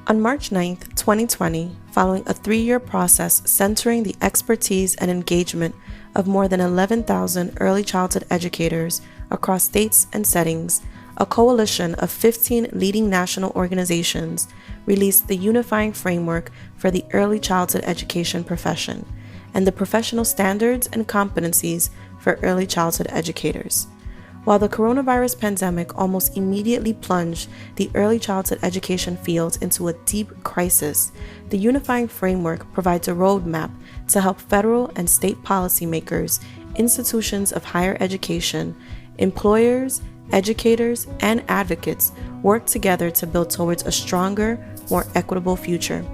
On March 9, 2020, following a 3-year process centering the expertise and engagement of more than 11,000 early childhood educators across states and settings, a coalition of 15 leading national organizations released the Unifying Framework for the Early Childhood Education Profession and the Professional Standards and Competencies for Early Childhood Educators. While the coronavirus pandemic almost immediately plunged the early childhood education field into a deep crisis, the Unifying Framework provides a roadmap to help federal and state policymakers, institutions of higher education, employers, educators, and advocates work together to build towards a stronger, more equitable future.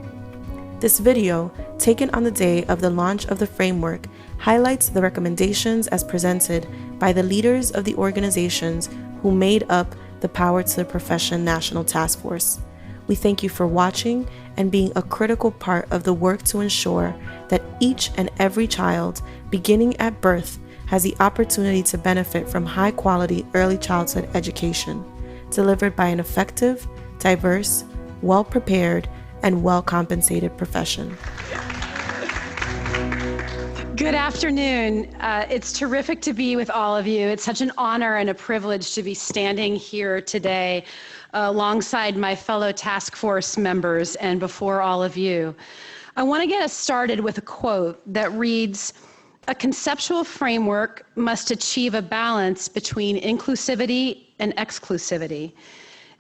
This video, taken on the day of the launch of the framework, highlights the recommendations as presented by the leaders of the organizations who made up the Power to the Profession National Task Force. We thank you for watching and being a critical part of the work to ensure that each and every child, beginning at birth, has the opportunity to benefit from high-quality early childhood education, delivered by an effective, diverse, well-prepared, and well-compensated profession. Good afternoon. It's terrific to be with all of you. It's such an honor and a privilege to be standing here today alongside my fellow task force members and before all of you. I want to get us started with a quote that reads, "A conceptual framework must achieve a balance between inclusivity and exclusivity.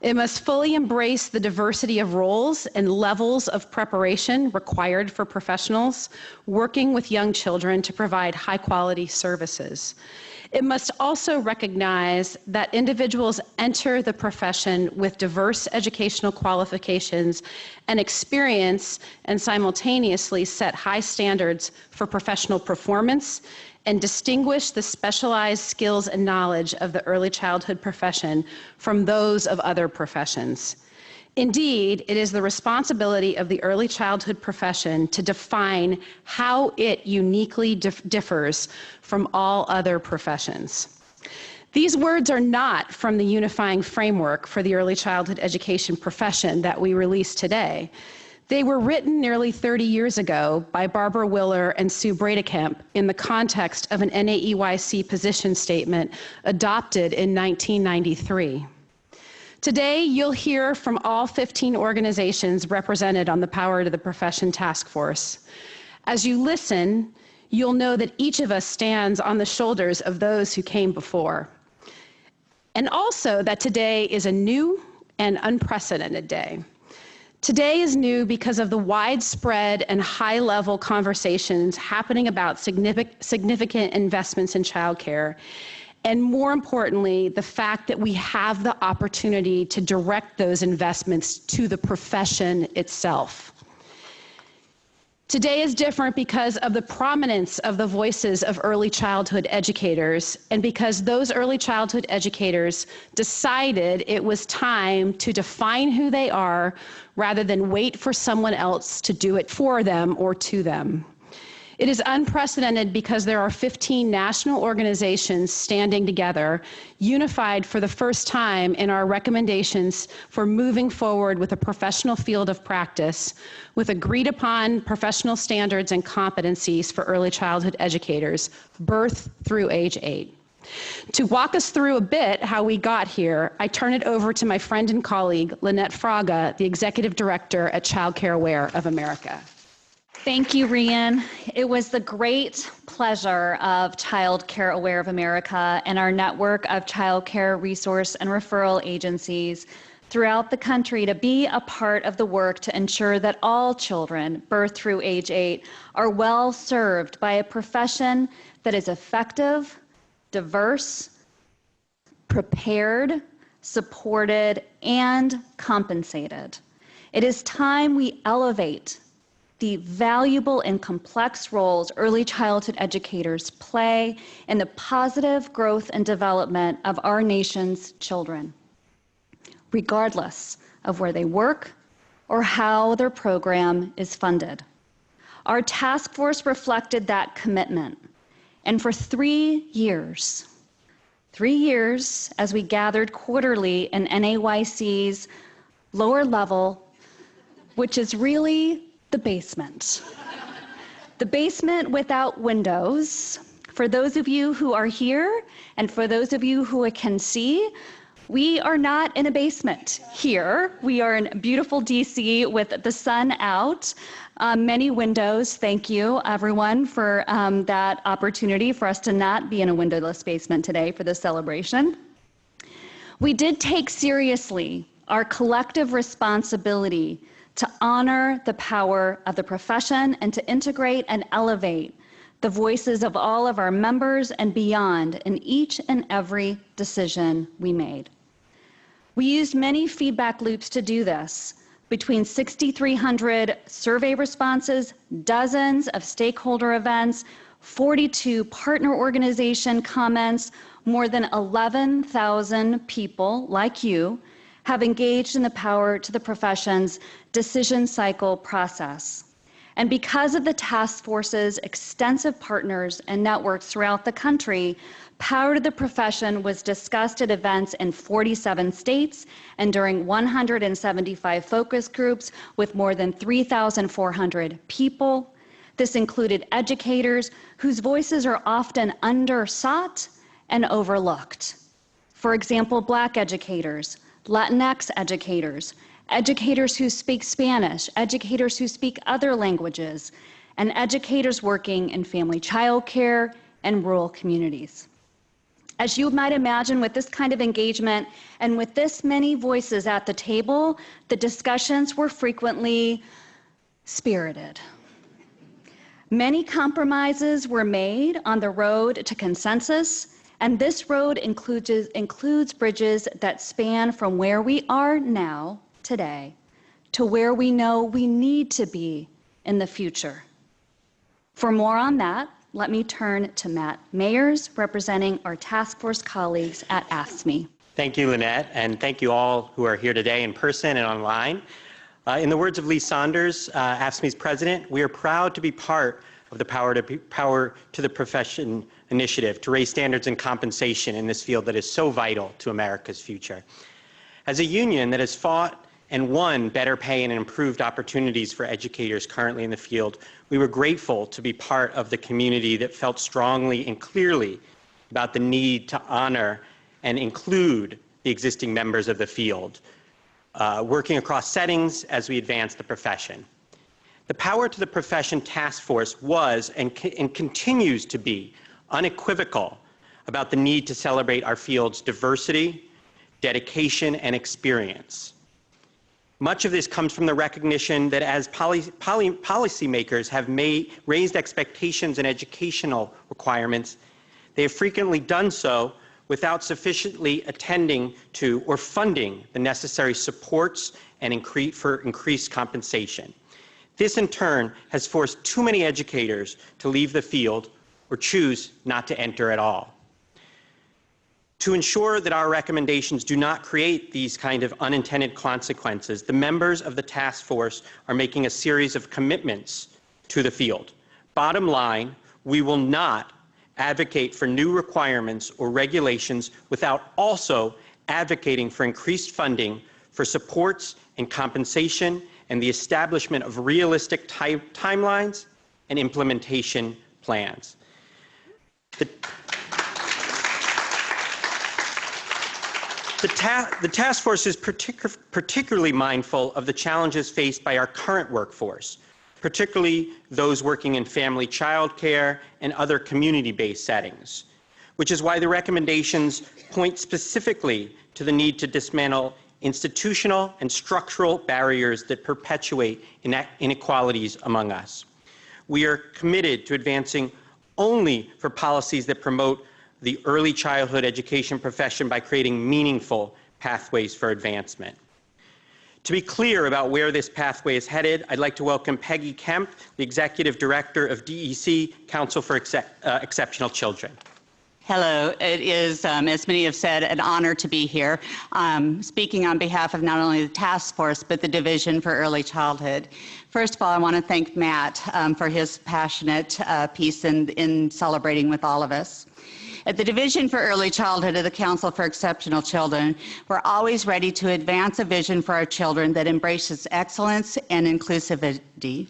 It must fully embrace the diversity of roles and levels of preparation required for professionals working with young children to provide high-quality services. It must also recognize that individuals enter the profession with diverse educational qualifications and experience and simultaneously set high standards for professional performance and distinguish the specialized skills and knowledge of the early childhood profession from those of other professions. Indeed, it is the responsibility of the early childhood profession to define how it uniquely differs from all other professions." These words are not from the Unifying Framework for the Early Childhood Education Profession that we released today. They were written nearly 30 years ago by Barbara Willer and Sue Kemp in the context of an NAEYC position statement adopted in 1993. Today, you'll hear from all 15 organizations represented on the Power to the Profession Task Force. As you listen, you'll know that each of us stands on the shoulders of those who came before. And also that today is a new and unprecedented day. Today is new because of the widespread and high-level conversations happening about significant investments in childcare, and more importantly, the fact that we have the opportunity to direct those investments to the profession itself. Today is different because of the prominence of the voices of early childhood educators, and because those early childhood educators decided it was time to define who they are rather than wait for someone else to do it for them or to them. It is unprecedented because there are 15 national organizations standing together, unified for the first time in our recommendations for moving forward with a professional field of practice, with agreed upon professional standards and competencies for early childhood educators, birth through age 8. To walk us through a bit how we got here, I turn it over to my friend and colleague, Lynette Fraga, the Executive Director at Child Care Aware of America. Thank you, Rian. It was the great pleasure of Child Care Aware of America and our network of child care resource and referral agencies throughout the country to be a part of the work to ensure that all children, birth through age 8, are well served by a profession that is effective, diverse, prepared, supported, and compensated. It is time we elevate the valuable and complex roles early childhood educators play in the positive growth and development of our nation's children, regardless of where they work or how their program is funded. Our task force reflected that commitment, and for 3 years, as we gathered quarterly in NAYC's lower level which is really the basement. The basement without windows. For those of you who are here, and for those of you who can see, we are not in a basement here. We are in beautiful DC with the sun out, many windows. Thank you, everyone, for that opportunity for us to not be in a windowless basement today for this celebration. We did take seriously our collective responsibility to honor the power of the profession and to integrate and elevate the voices of all of our members and beyond in each and every decision we made. We used many feedback loops to do this. Between 6,300 survey responses, dozens of stakeholder events, 42 partner organization comments, more than 11,000 people like you have engaged in the Power to the Profession's decision cycle process. And because of the task force's extensive partners and networks throughout the country, Power to the Profession was discussed at events in 47 states and during 175 focus groups with more than 3,400 people. This included educators whose voices are often undersought and overlooked. For example, Black educators, Latinx educators, educators who speak Spanish, educators who speak other languages, and educators working in family child care and rural communities. As you might imagine, with this kind of engagement and with this many voices at the table, the discussions were frequently spirited. Many compromises were made on the road to consensus, and this road includes bridges that span from where we are now, today, to where we know we need to be in the future. For more on that, let me turn to Matt Mayers, representing our task force colleagues at AFSCME. Thank you, Lynette, and thank you all who are here today in person and online. In the words of Lee Saunders, AFSCME's president, we are proud to be part of the Power to the Profession initiative to raise standards and compensation in this field that is so vital to America's future. As a union that has fought and won better pay and improved opportunities for educators currently in the field, we were grateful to be part of the community that felt strongly and clearly about the need to honor and include the existing members of the field, working across settings as we advance the profession. The Power to the Profession Task Force was and continues to be unequivocal about the need to celebrate our field's diversity, dedication, and experience. Much of this comes from the recognition that as policymakers have raised expectations and educational requirements, they have frequently done so without sufficiently attending to or funding the necessary supports and for increased compensation. This, in turn, has forced too many educators to leave the field or choose not to enter at all. To ensure that our recommendations do not create these kind of unintended consequences, the members of the task force are making a series of commitments to the field. Bottom line, we will not advocate for new requirements or regulations without also advocating for increased funding for supports and compensation and the establishment of realistic timelines and implementation plans. The task force is particularly mindful of the challenges faced by our current workforce, particularly those working in family child care and other community-based settings, which is why the recommendations point specifically to the need to dismantle institutional and structural barriers that perpetuate inequalities among us. We are committed to advancing only for policies that promote the early childhood education profession by creating meaningful pathways for advancement. To be clear about where this pathway is headed, I'd like to welcome Peggy Kemp, the Executive Director of DEC, Council for Exceptional Children. Hello. It is, as many have said, an honor to be here, speaking on behalf of not only the task force, but the Division for Early Childhood. First of all, I want to thank Matt for his passionate piece in celebrating with all of us. At the Division for Early Childhood of the Council for Exceptional Children, we're always ready to advance a vision for our children that embraces excellence and inclusivity.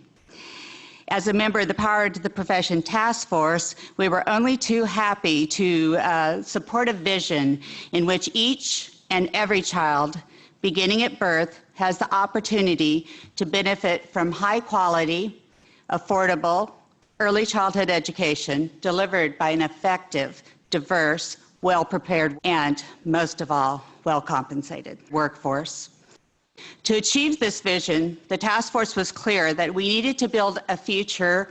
As a member of the Power to the Profession Task Force, we were only too happy to support a vision in which each and every child, beginning at birth, has the opportunity to benefit from high quality, affordable, early childhood education delivered by an effective, diverse, well-prepared, and most of all, well-compensated workforce. To achieve this vision, the task force was clear that we needed to build a future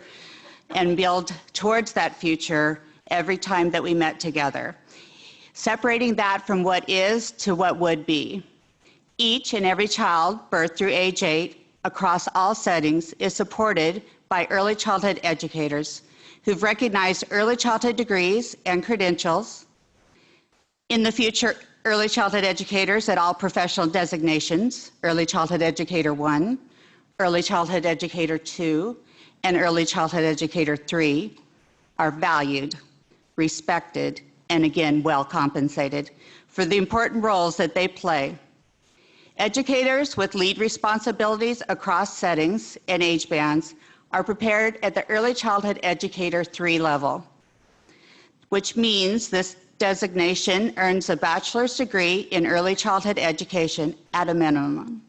and build towards that future every time that we met together, separating that from what is to what would be. Each and every child, birth through age 8, across all settings, is supported by early childhood educators who've recognized early childhood degrees and credentials. In the future, early childhood educators at all professional designations, Early Childhood Educator 1, Early Childhood Educator 2, and Early Childhood Educator 3, are valued, respected, and again, well compensated for the important roles that they play. Educators with lead responsibilities across settings and age bands are prepared at the Early Childhood Educator 3 level, which means this designation earns a bachelor's degree in early childhood education at a minimum.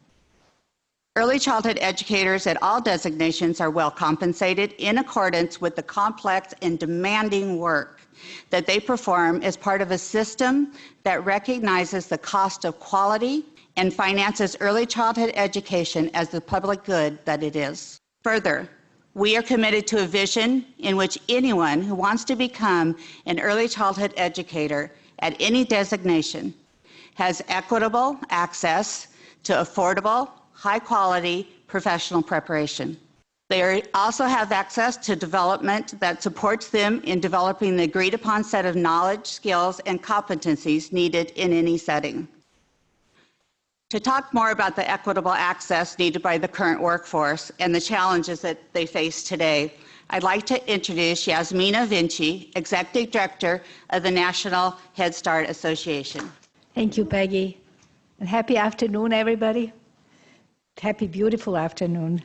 Early childhood educators at all designations are well compensated in accordance with the complex and demanding work that they perform as part of a system that recognizes the cost of quality and finances early childhood education as the public good that it is. Further, we are committed to a vision in which anyone who wants to become an early childhood educator at any designation has equitable access to affordable, high-quality professional preparation. They also have access to development that supports them in developing the agreed-upon set of knowledge, skills, and competencies needed in any setting. To talk more about the equitable access needed by the current workforce and the challenges that they face today, I'd like to introduce Yasmine Vinci, Executive Director of the National Head Start Association. Thank you, Peggy. And happy afternoon, everybody. Happy, beautiful afternoon.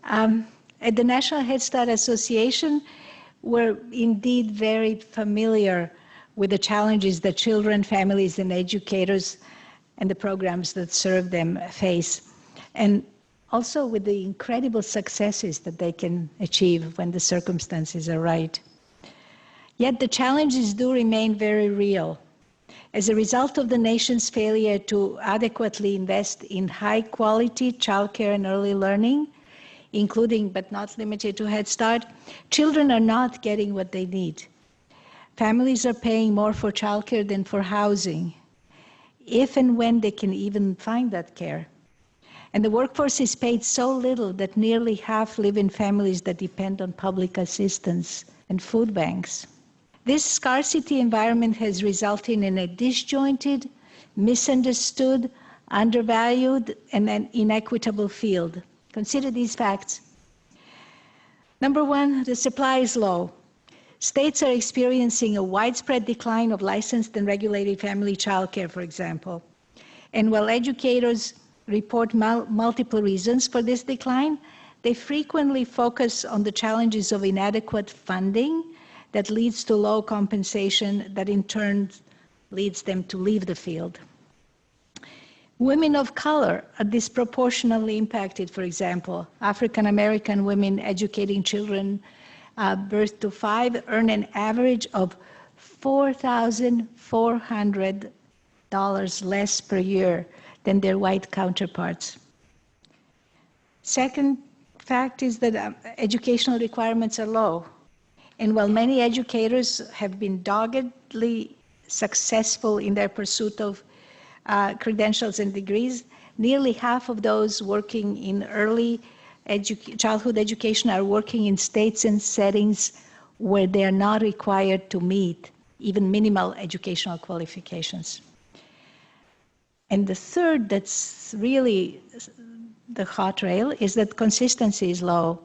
At the National Head Start Association, we're indeed very familiar with the challenges that children, families, and educators and the programs that serve them face, and also with the incredible successes that they can achieve when the circumstances are right. Yet the challenges do remain very real. As a result of the nation's failure to adequately invest in high-quality childcare and early learning, including but not limited to Head Start, children are not getting what they need. Families are paying more for childcare than for housing, if and when they can even find that care. And the workforce is paid so little that nearly half live in families that depend on public assistance and food banks. This scarcity environment has resulted in a disjointed, misunderstood, undervalued, and an inequitable field. Consider these facts. Number one, the supply is low. States are experiencing a widespread decline of licensed and regulated family childcare, for example. And while educators report multiple reasons for this decline, they frequently focus on the challenges of inadequate funding that leads to low compensation that in turn leads them to leave the field. Women of color are disproportionately impacted, for example. African American women educating children birth to 5 earn an average of $4,400 less per year than their white counterparts. Second fact is that educational requirements are low. And while many educators have been doggedly successful in their pursuit of credentials and degrees, nearly half of those working in early childhood education are working in states and settings where they are not required to meet even minimal educational qualifications. And the third, that's really the hot rail, is that consistency is low.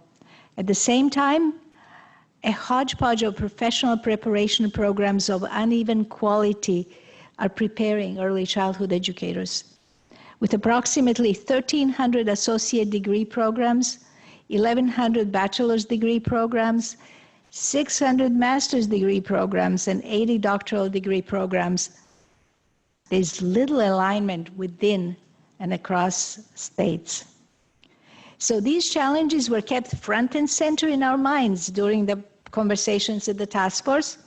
At the same time, A hodgepodge of professional preparation programs of uneven quality are preparing early childhood educators. With approximately 1,300 associate degree programs, 1,100 bachelor's degree programs, 600 master's degree programs, and 80 doctoral degree programs, there's little alignment within and across states. So these challenges were kept front and center in our minds during the conversations at the task force.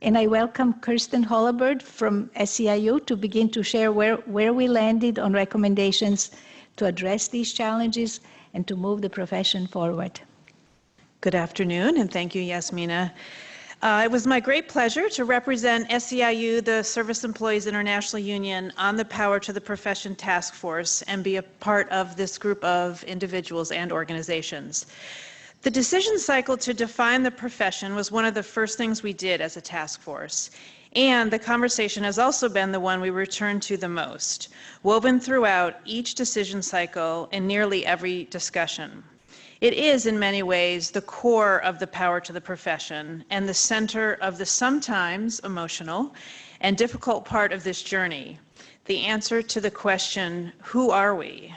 And I welcome Kirsten Hollingbert from SEIU to begin to share where we landed on recommendations to address these challenges and to move the profession forward. Good afternoon, and thank you, Yasmina. It was my great pleasure to represent SEIU, the Service Employees International Union, on the Power to the Profession Task Force and be a part of this group of individuals and organizations. The decision cycle to define the profession was one of the first things we did as a task force. And the conversation has also been the one we return to the most, woven throughout each decision cycle in nearly every discussion. It is, in many ways, the core of the power to the profession and the center of the sometimes emotional and difficult part of this journey, the answer to the question, who are we?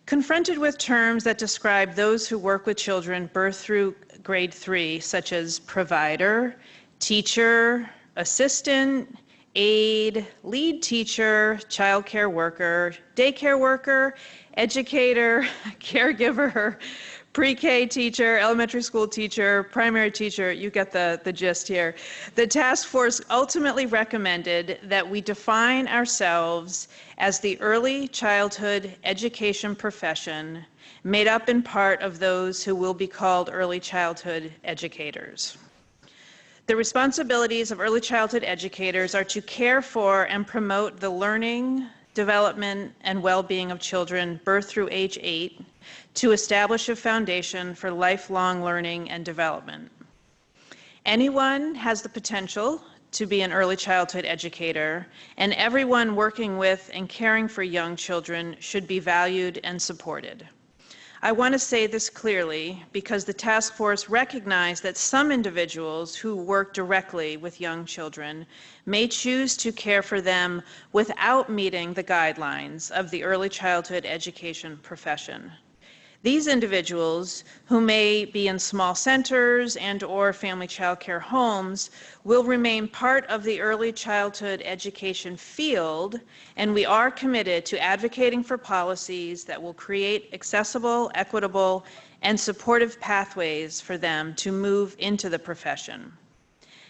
Confronted with terms that describe those who work with children birth through grade 3, such as provider, teacher, assistant, aide, lead teacher, child care worker, daycare worker, educator, caregiver, pre-K teacher, elementary school teacher, primary teacher, you get the gist here. The task force ultimately recommended that we define ourselves as the early childhood education profession, made up in part of those who will be called early childhood educators. The responsibilities of early childhood educators are to care for and promote the learning, development, and well-being of children birth through age 8, to establish a foundation for lifelong learning and development. Anyone has the potential to be an early childhood educator, and everyone working with and caring for young children should be valued and supported. I want to say this clearly because the task force recognized that some individuals who work directly with young children may choose to care for them without meeting the guidelines of the early childhood education profession. These individuals, who may be in small centers and/or family child care homes, will remain part of the early childhood education field, and we are committed to advocating for policies that will create accessible, equitable, and supportive pathways for them to move into the profession.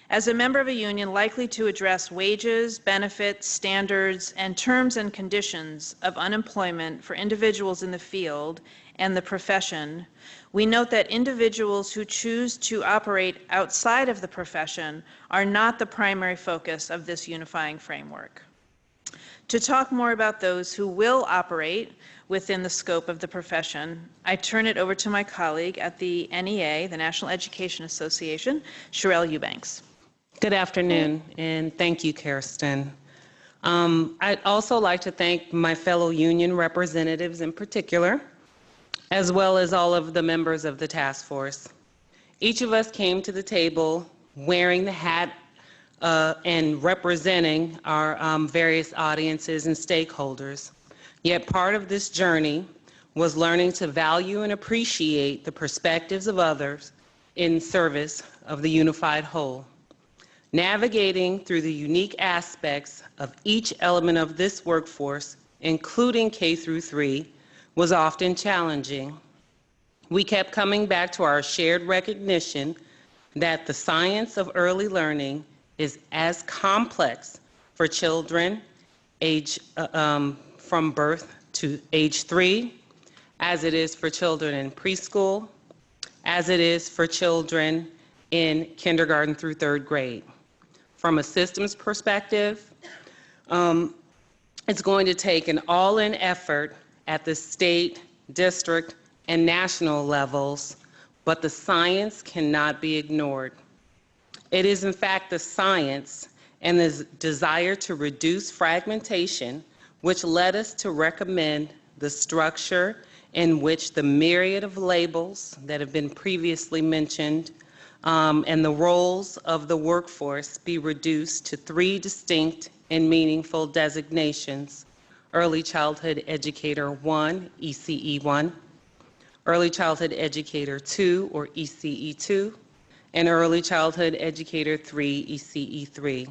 As a member of a union likely to address wages, benefits, standards, and terms and conditions of unemployment for individuals in the field and the profession, we note that individuals who choose to operate outside of the profession are not the primary focus of this unifying framework. To talk more about those who will operate within the scope of the profession, I turn it over to my colleague at the NEA, the National Education Association, Sherelle Banks. Good afternoon, and thank you, Kirsten. I'd also like to thank my fellow union representatives in particular, as well as all of the members of the task force. Each of us came to the table wearing the hat and representing our various audiences and stakeholders. Yet part of this journey was learning to value and appreciate the perspectives of others in service of the unified whole. Navigating through the unique aspects of each element of this workforce, including K through 3, was often challenging. We kept coming back to our shared recognition that the science of early learning is as complex for children from birth to age 3 as it is for children in preschool, as it is for children in kindergarten through 3rd grade. From a systems perspective, it's going to take an all-in effort at the state, district, and national levels, but the science cannot be ignored. It is in fact the science and the desire to reduce fragmentation which led us to recommend the structure in which the myriad of labels that have been previously mentioned and the roles of the workforce be reduced to 3 distinct and meaningful designations: Early Childhood Educator 1, ECE 1, Early Childhood Educator 2, or ECE 2, and Early Childhood Educator 3, ECE 3.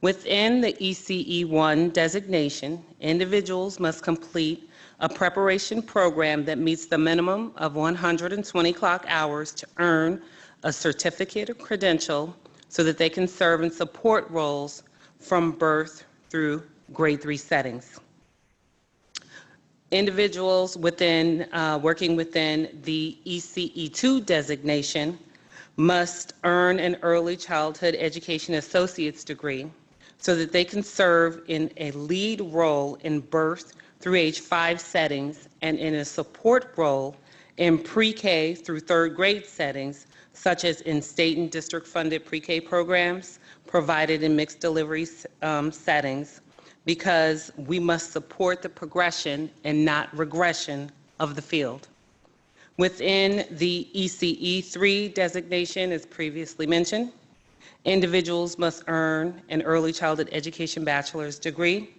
Within the ECE 1 designation, individuals must complete a preparation program that meets the minimum of 120 clock hours to earn a certificate or credential so that they can serve and support roles from birth through grade 3 settings. Individuals working within the ECE2 designation must earn an early childhood education associate's degree so that they can serve in a lead role in birth through age 5 settings and in a support role in pre-K through 3rd grade settings, such as in state and district funded pre-K programs provided in mixed delivery settings, because we must support the progression and not regression of the field. Within the ECE3 designation, as previously mentioned, individuals must earn an early childhood education bachelor's degree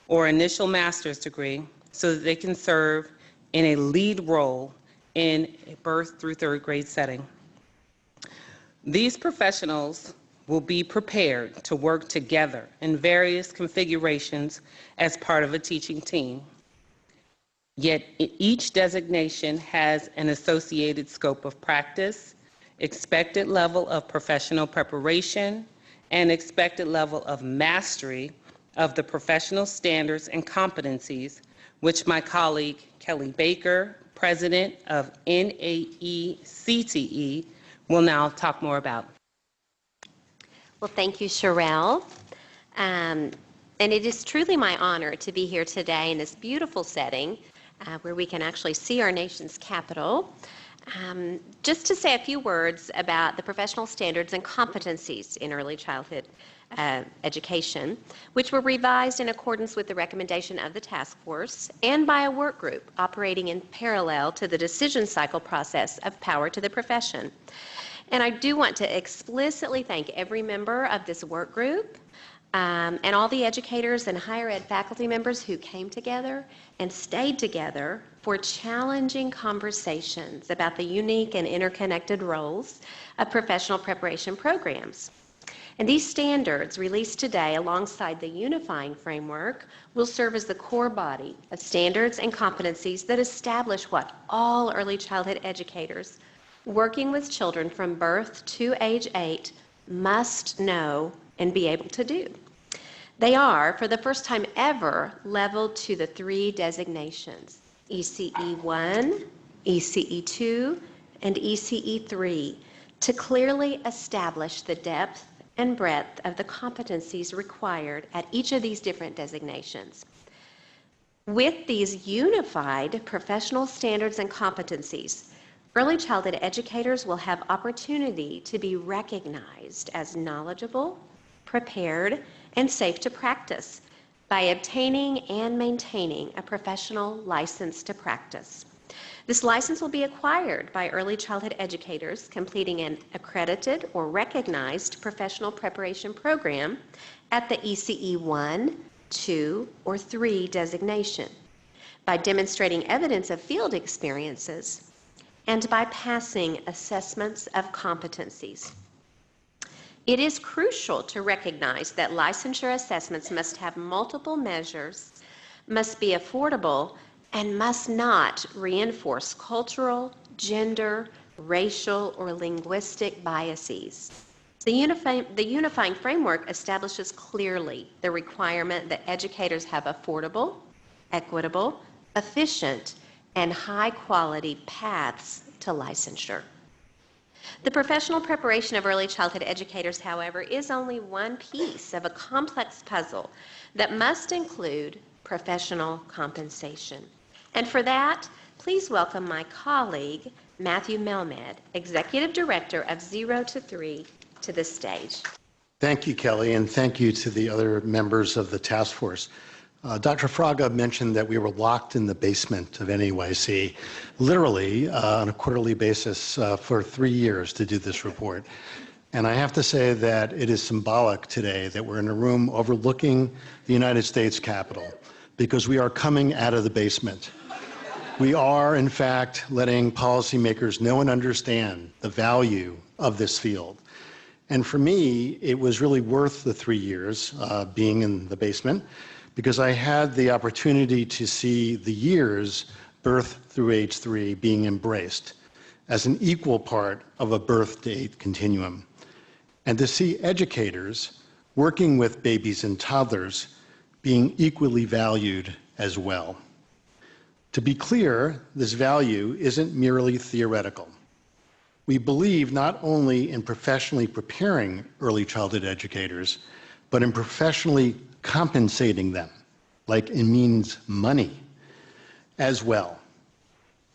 or initial master's degree so that they can serve in a lead role in a birth through 3rd grade setting. These professionals will be prepared to work together in various configurations as part of a teaching team. Yet each designation has an associated scope of practice, expected level of professional preparation, and expected level of mastery of the professional standards and competencies, which my colleague Kelly Baker, president of NAECTE, will now talk more about. Well, thank you, Sherelle. And it is truly my honor to be here today in this beautiful setting where we can actually see our nation's capital. Just to say a few words about the professional standards and competencies in early childhood education, which were revised in accordance with the recommendation of the task force and by a work group operating in parallel to the decision cycle process of Power to the Profession. And I do want to explicitly thank every member of this work group and all the educators and higher ed faculty members who came together and stayed together for challenging conversations about the unique and interconnected roles of professional preparation programs. And these standards, released today alongside the Unifying Framework, will serve as the core body of standards and competencies that establish what all early childhood educators working with children from birth to age 8 must know and be able to do. They are, for the first time ever, leveled to the 3 designations: ECE1, ECE2, and ECE3, to clearly establish the depth and breadth of the competencies required at each of these different designations. With these unified professional standards and competencies, early childhood educators will have opportunity to be recognized as knowledgeable, prepared, and safe to practice by obtaining and maintaining a professional license to practice. This license will be acquired by early childhood educators completing an accredited or recognized professional preparation program at the ECE 1, 2, or 3 designation, by demonstrating evidence of field experiences, and by passing assessments of competencies. It is crucial to recognize that licensure assessments must have multiple measures, must be affordable, and must not reinforce cultural, gender, racial, or linguistic biases. The Unifying Framework establishes clearly the requirement that educators have affordable, equitable, efficient, and high-quality paths to licensure. The professional preparation of early childhood educators, however, is only one piece of a complex puzzle that must include professional compensation. And for that, please welcome my colleague, Matthew Melmed, Executive Director of 0 to 3, to the stage. Thank you, Kelly, and thank you to the other members of the task force. Dr. Fraga mentioned that we were locked in the basement of NAYC, literally on a quarterly basis for 3 years to do this report. And I have to say that it is symbolic today that we're in a room overlooking the United States Capitol, because we are coming out of the basement. We are, in fact, letting policymakers know and understand the value of this field. And for me, it was really worth the 3 years being in the basement, because I had the opportunity to see the years, birth through age 3, being embraced as an equal part of a birth to 8 continuum, and to see educators working with babies and toddlers being equally valued as well. To be clear, this value isn't merely theoretical. We believe not only in professionally preparing early childhood educators, but in professionally compensating them, like it means money, as well.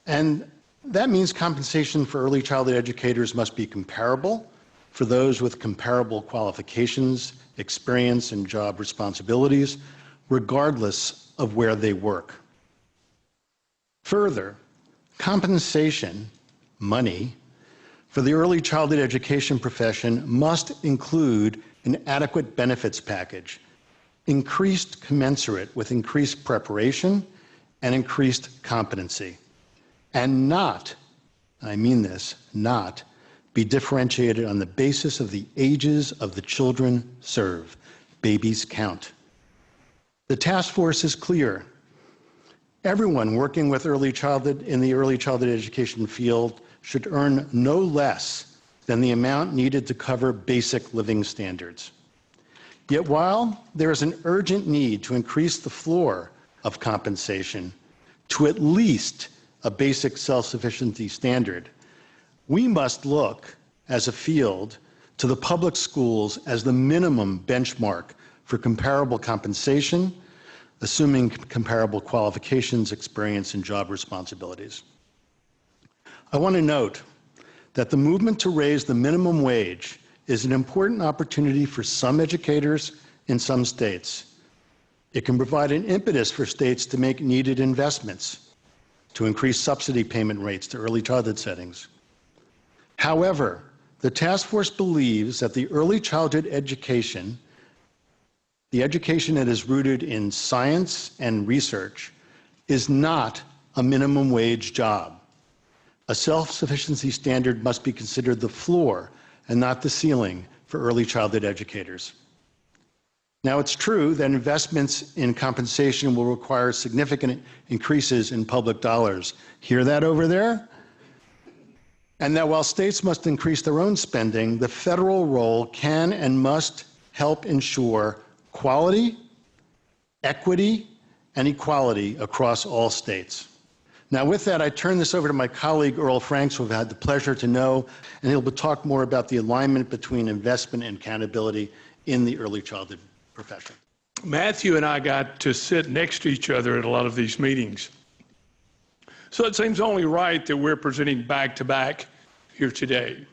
And that means compensation for early childhood educators must be comparable for those with comparable qualifications, experience, and job responsibilities, regardless of where they work. Further, compensation, money, for the early childhood education profession must include an adequate benefits package, increased commensurate with increased preparation and increased competency, and not, I mean this, not be differentiated on the basis of the ages of the children served. Babies count. The task force is clear. Everyone working with early childhood in the early childhood education field should earn no less than the amount needed to cover basic living standards. Yet while there is an urgent need to increase the floor of compensation to at least a basic self-sufficiency standard, we must look as a field to the public schools as the minimum benchmark for comparable compensation, assuming comparable qualifications, experience, and job responsibilities. I want to note that the movement to raise the minimum wage is an important opportunity for some educators in some states. It can provide an impetus for states to make needed investments to increase subsidy payment rates to early childhood settings. However, the task force believes that the early childhood education, the education that is rooted in science and research, is not a minimum wage job. A self-sufficiency standard must be considered the floor and not the ceiling for early childhood educators. Now, it's true that investments in compensation will require significant increases in public dollars. Hear that over there? And that while states must increase their own spending, the federal role can and must help ensure quality, equity, and equality across all states. Now, with that, I turn this over to my colleague, Earl Franks, who I've had the pleasure to know, and he'll talk more about the alignment between investment and accountability in the early childhood profession. Matthew and I got to sit next to each other at a lot of these meetings. So it seems only right that we're presenting back to back here today.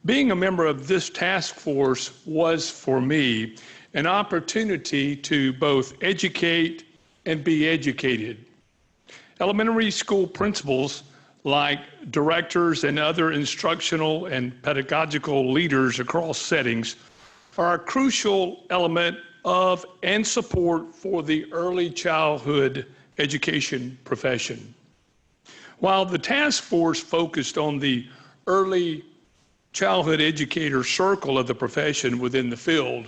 Being a member of this task force was, for me, an opportunity to both educate and be educated. Elementary school principals, like directors and other instructional and pedagogical leaders across settings, are a crucial element of and support for the early childhood education profession. While the task force focused on the early childhood educator circle of the profession within the field,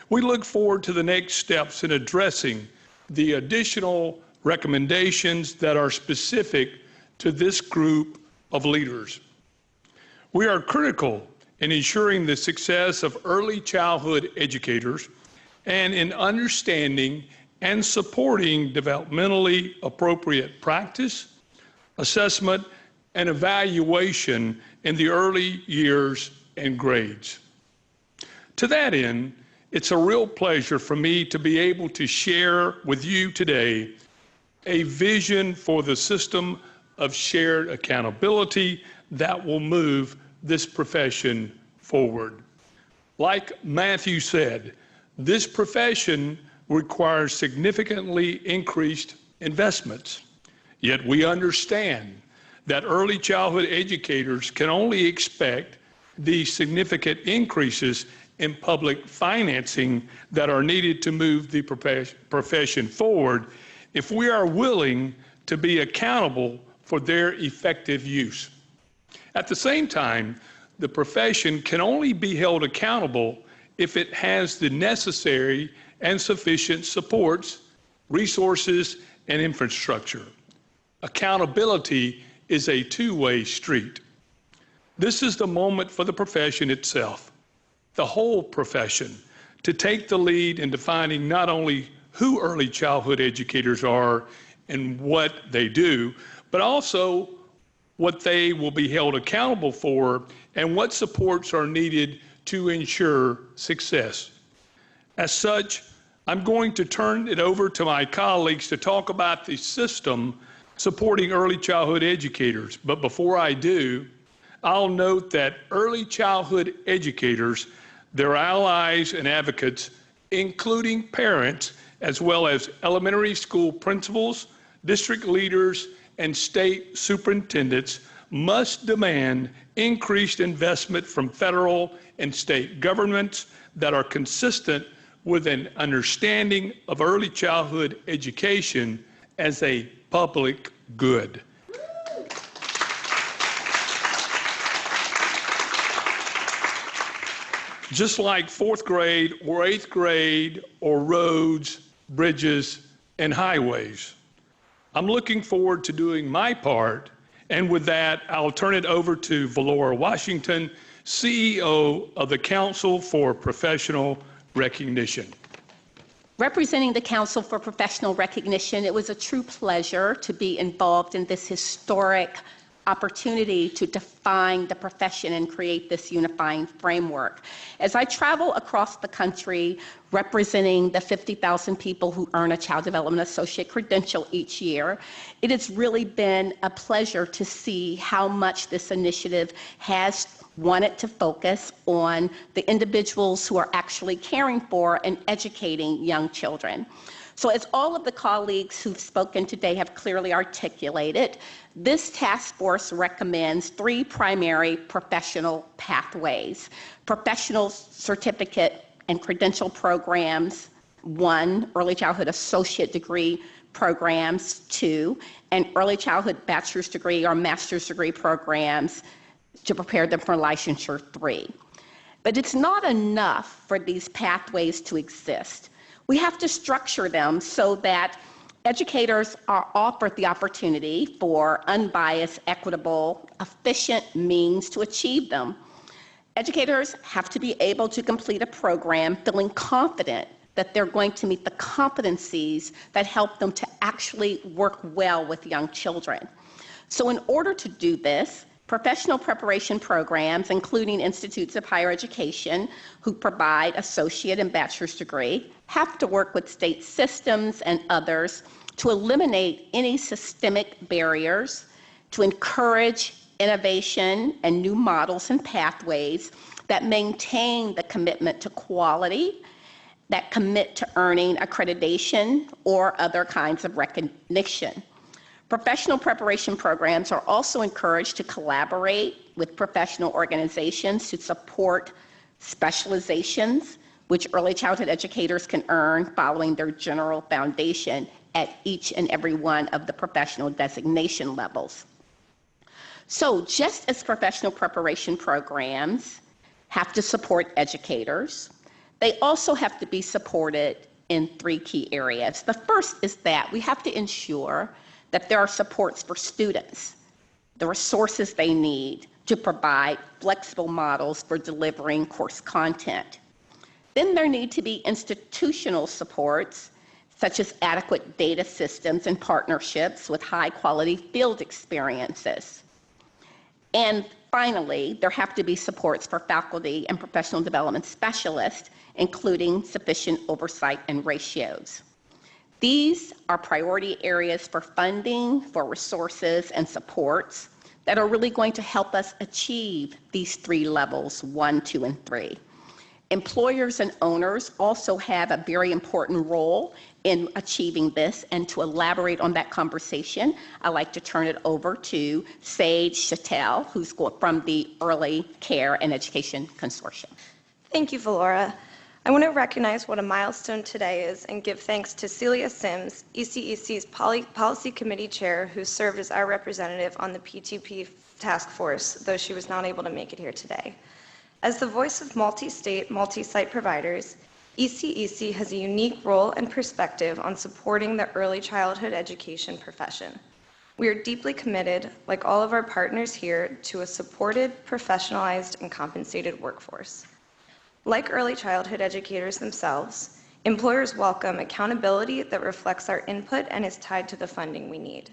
we look forward to the next steps in addressing the additional recommendations that are specific to this group of leaders. We are critical in ensuring the success of early childhood educators and in understanding and supporting developmentally appropriate practice, assessment, and evaluation in the early years and grades. To that end, it's a real pleasure for me to be able to share with you today a vision for the system of shared accountability that will move this profession forward. Like Matthew said, this profession requires significantly increased investments. Yet we understand that early childhood educators can only expect the significant increases in public financing that are needed to move the profession forward if we are willing to be accountable for their effective use. At the same time, the profession can only be held accountable if it has the necessary and sufficient supports, resources, and infrastructure. Accountability is a two-way street. This is the moment for the profession itself, the whole profession, to take the lead in defining not only who early childhood educators are and what they do, but also what they will be held accountable for and what supports are needed to ensure success. As such, I'm going to turn it over to my colleagues to talk about the system supporting early childhood educators. But before I do, I'll note that early childhood educators, their allies and advocates, including parents, as well as elementary school principals, district leaders, and state superintendents, must demand increased investment from federal and state governments that are consistent with an understanding of early childhood education as a public good. Just like fourth grade or eighth grade or roads, bridges, and highways. I'm looking forward to doing my part, and with that, I'll turn it over to Velour Washington, CEO of the Council for Professional Recognition. Representing the Council for Professional Recognition, it was a true pleasure to be involved in this historic opportunity to define the profession and create this unifying framework. As I travel across the country representing the 50,000 people who earn a Child Development Associate credential each year, it has really been a pleasure to see how much this initiative has wanted to focus on the individuals who are actually caring for and educating young children. So as all of the colleagues who've spoken today have clearly articulated, this task force recommends 3 primary professional pathways: professional certificate and credential programs, 1, early childhood associate degree programs, 2, and early childhood bachelor's degree or master's degree programs to prepare them for licensure, 3. But it's not enough for these pathways to exist. We have to structure them so that educators are offered the opportunity for unbiased, equitable, efficient means to achieve them. Educators have to be able to complete a program feeling confident that they're going to meet the competencies that help them to actually work well with young children. So in order to do this, professional preparation programs, including institutes of higher education who provide associate and bachelor's degree, have to work with state systems and others to eliminate any systemic barriers, to encourage innovation and new models and pathways that maintain the commitment to quality, that commit to earning accreditation or other kinds of recognition. Professional preparation programs are also encouraged to collaborate with professional organizations to support specializations, which early childhood educators can earn following their general foundation at each and every one of the professional designation levels. So just as professional preparation programs have to support educators, they also have to be supported in 3 key areas. The first is that we have to ensure that there are supports for students, the resources they need to provide flexible models for delivering course content. Then there need to be institutional supports, such as adequate data systems and partnerships with high-quality field experiences. And finally, there have to be supports for faculty and professional development specialists, including sufficient oversight and ratios. These are priority areas for funding, for resources and supports that are really going to help us achieve these 3 levels, 1, 2, and 3. Employers and owners also have a very important role in achieving this, and to elaborate on that conversation, I'd like to turn it over to Sage Chattel, who's from the Early Care and Education Consortium. Thank you, Valora. I want to recognize what a milestone today is and give thanks to Celia Sims, ECEC's Policy Committee Chair, who served as our representative on the PTP task force, though she was not able to make it here today. As the voice of multi-state, multi-site providers, ECEC has a unique role and perspective on supporting the early childhood education profession. We are deeply committed, like all of our partners here, to a supported, professionalized, and compensated workforce. Like early childhood educators themselves, employers welcome accountability that reflects our input and is tied to the funding we need.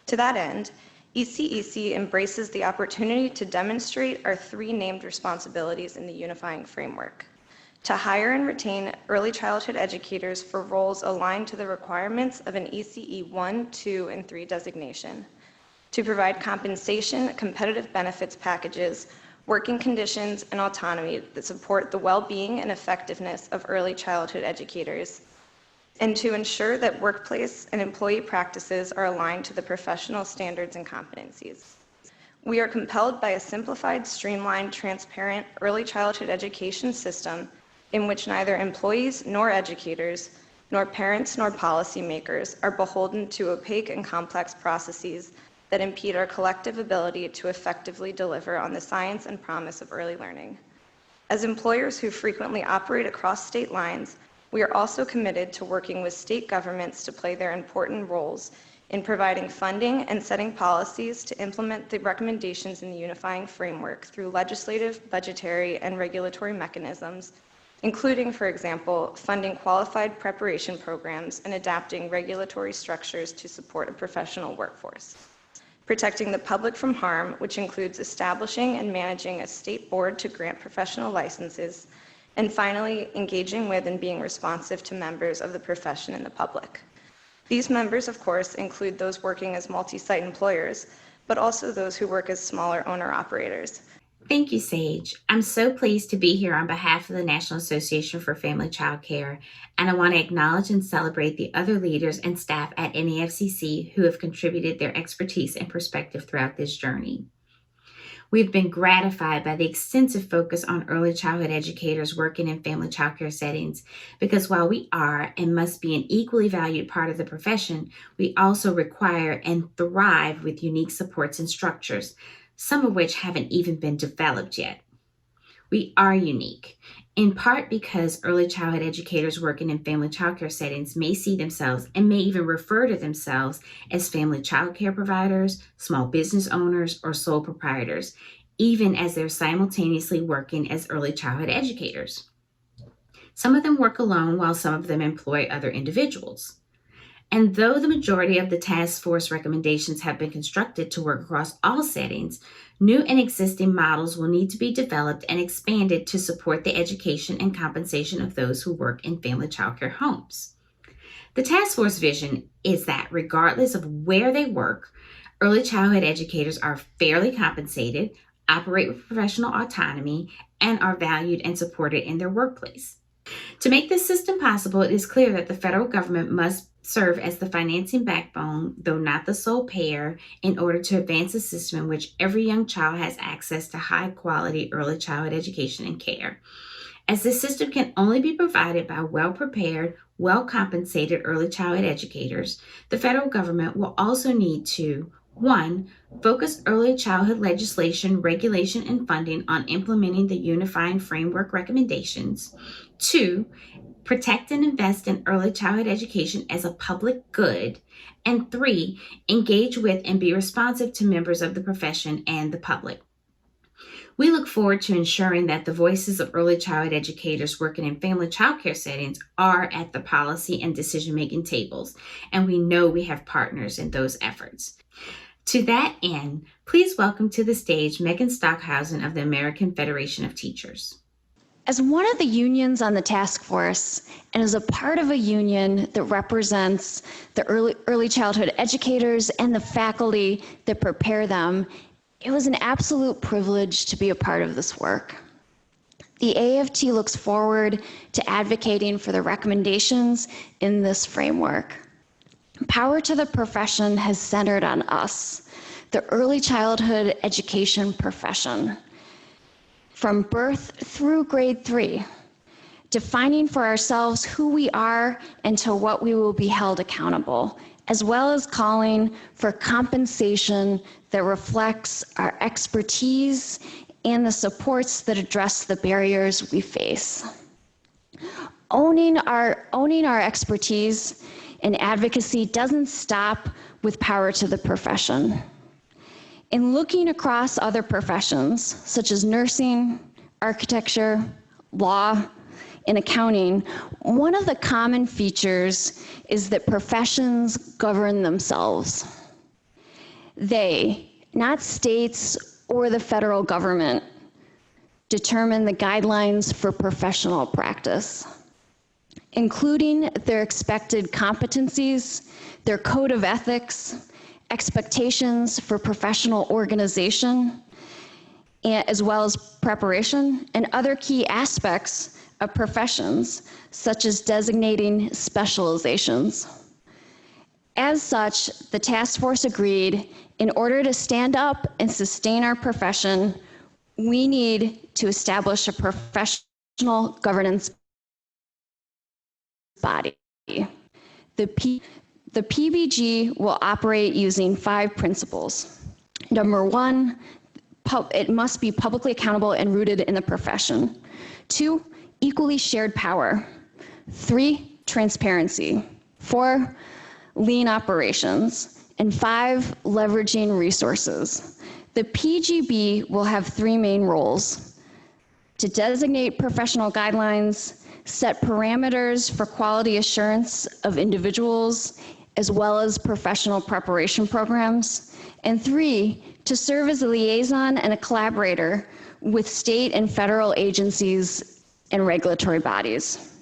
To that end, ECEC embraces the opportunity to demonstrate our three named responsibilities in the Unifying Framework: to hire and retain early childhood educators for roles aligned to the requirements of an ECE 1, 2, and 3 designation, to provide compensation, competitive benefits packages, working conditions, and autonomy that support the well-being and effectiveness of early childhood educators, and to ensure that workplace and employee practices are aligned to the professional standards and competencies. We are compelled by a simplified, streamlined, transparent early childhood education system in which neither employees nor educators, nor parents nor policymakers are beholden to opaque and complex processes that impede our collective ability to effectively deliver on the science and promise of early learning. As employers who frequently operate across state lines, we are also committed to working with state governments to play their important roles in providing funding and setting policies to implement the recommendations in the Unifying Framework through legislative, budgetary, and regulatory mechanisms, including, for example, funding qualified preparation programs and adapting regulatory structures to support a professional workforce. Protecting the public from harm, which includes establishing and managing a state board to grant professional licenses, and finally, engaging with and being responsive to members of the profession and the public. These members, of course, include those working as multi-site employers, but also those who work as smaller owner-operators. Thank you, Sage. I'm so pleased to be here on behalf of the National Association for Family Child Care, and I want to acknowledge and celebrate the other leaders and staff at NAFCC who have contributed their expertise and perspective throughout this journey. We've been gratified by the extensive focus on early childhood educators working in family child care settings, because while we are and must be an equally valued part of the profession, we also require and thrive with unique supports and structures, some of which haven't even been developed yet. We are unique, in part because early childhood educators working in family child care settings may see themselves and may even refer to themselves as family child care providers, small business owners, or sole proprietors, even as they're simultaneously working as early childhood educators. Some of them work alone while some of them employ other individuals. And though the majority of the task force recommendations have been constructed to work across all settings, new and existing models will need to be developed and expanded to support the education and compensation of those who work in family child care homes. The task force vision is that regardless of where they work, early childhood educators are fairly compensated, operate with professional autonomy, and are valued and supported in their workplace. To make this system possible, it is clear that the federal government must serve as the financing backbone, though not the sole payer, in order to advance a system in which every young child has access to high-quality early childhood education and care. As this system can only be provided by well-prepared, well-compensated early childhood educators, the federal government will also need to 1. Focus early childhood legislation, regulation, and funding on implementing the Unifying Framework recommendations. 2. Protect and invest in early childhood education as a public good. And 3. Engage with and be responsive to members of the profession and the public. We look forward to ensuring that the voices of early childhood educators working in family child care settings are at the policy and decision-making tables, and we know we have partners in those efforts. To that end, please welcome to the stage Megan Stockhausen of the American Federation of Teachers. As one of the unions on the task force, and as a part of a union that represents the early childhood educators and the faculty that prepare them, it was an absolute privilege to be a part of this work. The AFT looks forward to advocating for the recommendations in this framework. Power to the Profession has centered on us, the early childhood education profession. From birth through grade 3, defining for ourselves who we are and to what we will be held accountable, as well as calling for compensation that reflects our expertise and the supports that address the barriers we face. Owning our expertise and advocacy doesn't stop with power to the profession. In looking across other professions, such as nursing, architecture, law, and accounting, one of the common features is that professions govern themselves. They, not states or the federal government, determine the guidelines for professional practice, including their expected competencies, their code of ethics, expectations for professional organization, as well as preparation, and other key aspects of professions, such as designating specializations. As such, the task force agreed, in order to stand up and sustain our profession, we need to establish a professional governance body. The PBG will operate using 5 principles. Number 1, it must be publicly accountable and rooted in the profession. 2, equally shared power. 3, transparency. 4, lean operations. And 5, leveraging resources. The PGB will have 3 main roles: to designate professional guidelines, set parameters for quality assurance of individuals, as well as professional preparation programs, and 3, to serve as a liaison and a collaborator with state and federal agencies and regulatory bodies.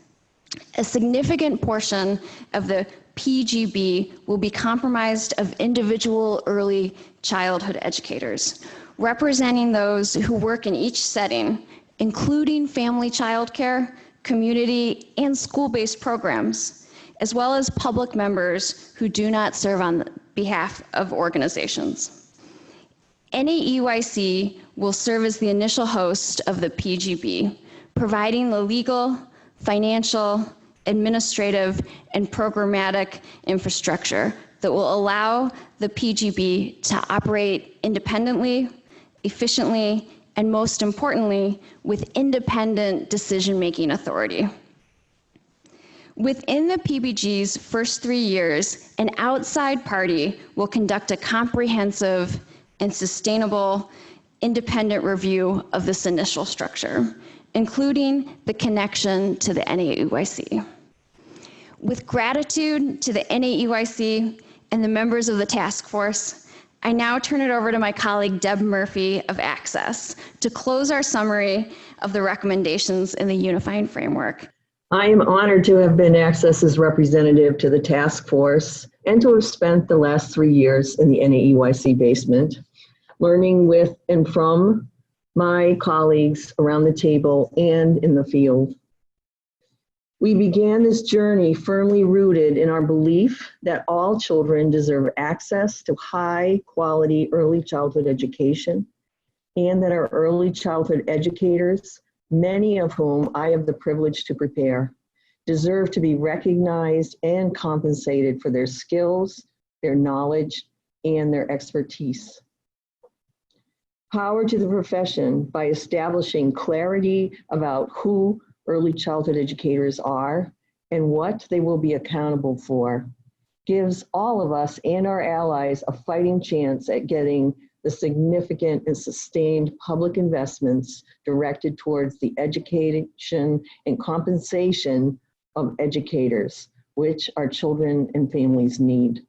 A significant portion of the PGB will be comprised of individual early childhood educators, representing those who work in each setting, including family childcare, community, and school-based programs, as well as public members who do not serve on behalf of organizations. NAEYC will serve as the initial host of the PGB, providing the legal, financial, administrative, and programmatic infrastructure that will allow the PGB to operate independently, efficiently, and most importantly, with independent decision-making authority. Within the PBG's first 3 years, an outside party will conduct a comprehensive and sustainable independent review of this initial structure, including the connection to the NAEYC. With gratitude to the NAEYC and the members of the task force, I now turn it over to my colleague Deb Murphy of Access to close our summary of the recommendations in the Unifying Framework. I am honored to have been Access's representative to the task force and to have spent the last 3 years in the NAEYC basement, learning with and from my colleagues around the table and in the field. We began this journey firmly rooted in our belief that all children deserve access to high quality early childhood education, and that our early childhood educators, many of whom I have the privilege to prepare, deserve to be recognized and compensated for their skills, their knowledge, and their expertise. Power to the profession by establishing clarity about who early childhood educators are and what they will be accountable for gives all of us and our allies a fighting chance at getting the significant and sustained public investments directed towards the education and compensation of educators, which our children and families need.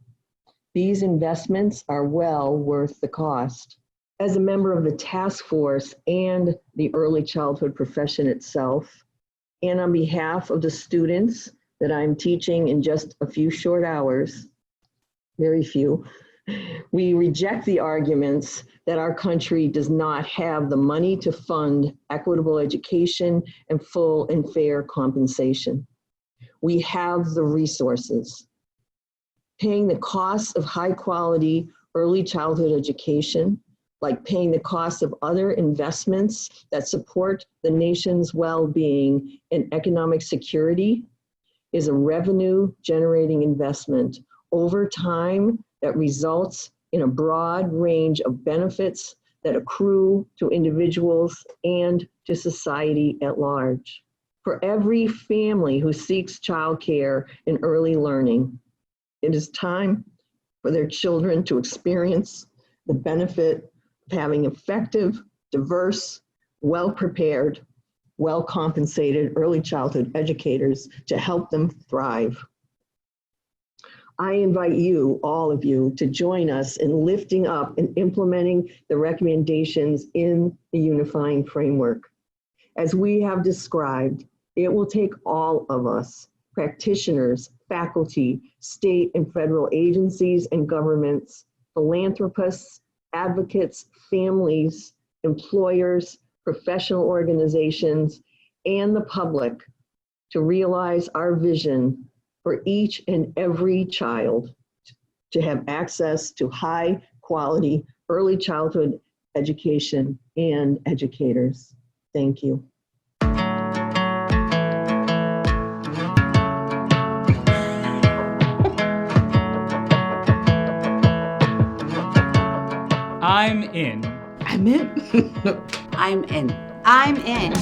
These investments are well worth the cost. As a member of the task force and the early childhood profession itself, and on behalf of the students that I'm teaching in just a few short hours, very few, We reject the arguments that our country does not have the money to fund equitable education and full and fair compensation. We have the resources. Paying the cost of high quality early childhood education, like paying the cost of other investments that support the nation's well-being and economic security, is a revenue generating investment over time that results in a broad range of benefits that accrue to individuals and to society at large. For every family who seeks childcare and early learning, it is time for their children to experience the benefit of having effective, diverse, well-prepared, well-compensated early childhood educators to help them thrive. I invite you, all of you, to join us in lifting up and implementing the recommendations in the Unifying Framework. As we have described, it will take all of us, practitioners, faculty, state and federal agencies and governments, philanthropists, advocates, families, employers, professional organizations, and the public to realize our vision for each and every child to have access to high quality early childhood education and educators. Thank you. I'm in. I'm in. I'm in. I'm in.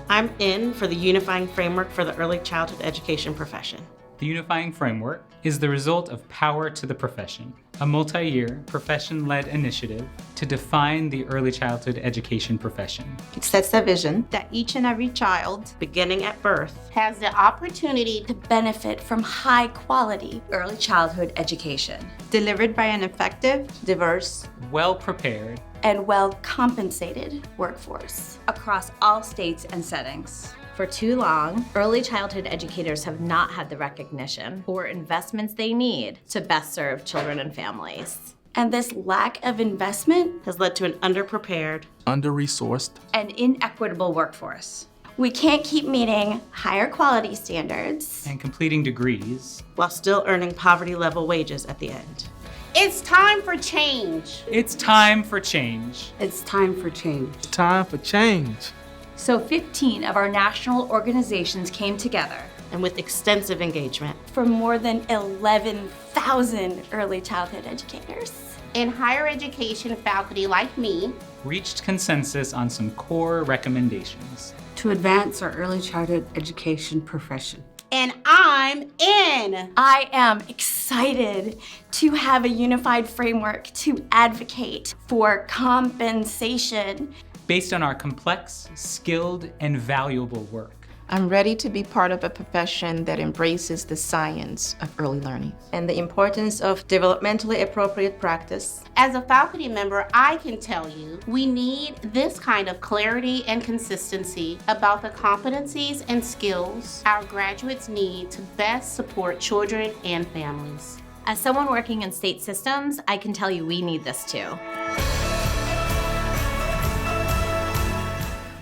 I'm in for the Unifying Framework for the Early Childhood Education Profession. The Unifying Framework is the result of Power to the Profession, a multi-year, profession-led initiative to define the early childhood education profession. It sets the vision that each and every child, beginning at birth, has the opportunity to benefit from high quality early childhood education, delivered by an effective, diverse, well-prepared, and well-compensated workforce across all states and settings. For too long, early childhood educators have not had the recognition or investments they need to best serve children and families. And this lack of investment has led to an underprepared, under-resourced, and inequitable workforce. We can't keep meeting higher quality standards and completing degrees while still earning poverty-level wages at the end. It's time for change. It's time for change. It's time for change. It's time for change. So 15 of our national organizations came together. And with extensive engagement from more than 11,000 early childhood educators and higher education faculty like me, reached consensus on some core recommendations to advance our early childhood education profession. And I'm in. I am excited to have a unified framework to advocate for compensation based on our complex, skilled, and valuable work. I'm ready to be part of a profession that embraces the science of early learning and the importance of developmentally appropriate practice. As a faculty member, I can tell you we need this kind of clarity and consistency about the competencies and skills our graduates need to best support children and families. As someone working in state systems, I can tell you we need this too.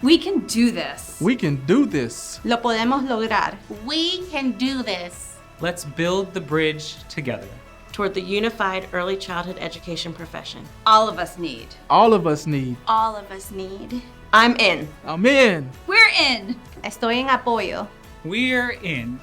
We can do this. We can do this. Lo podemos lograr. We can do this. Let's build the bridge together toward the unified early childhood education profession. All of us need. All of us need. All of us need. I'm in. I'm in. We're in. Estoy en apoyo. We're in.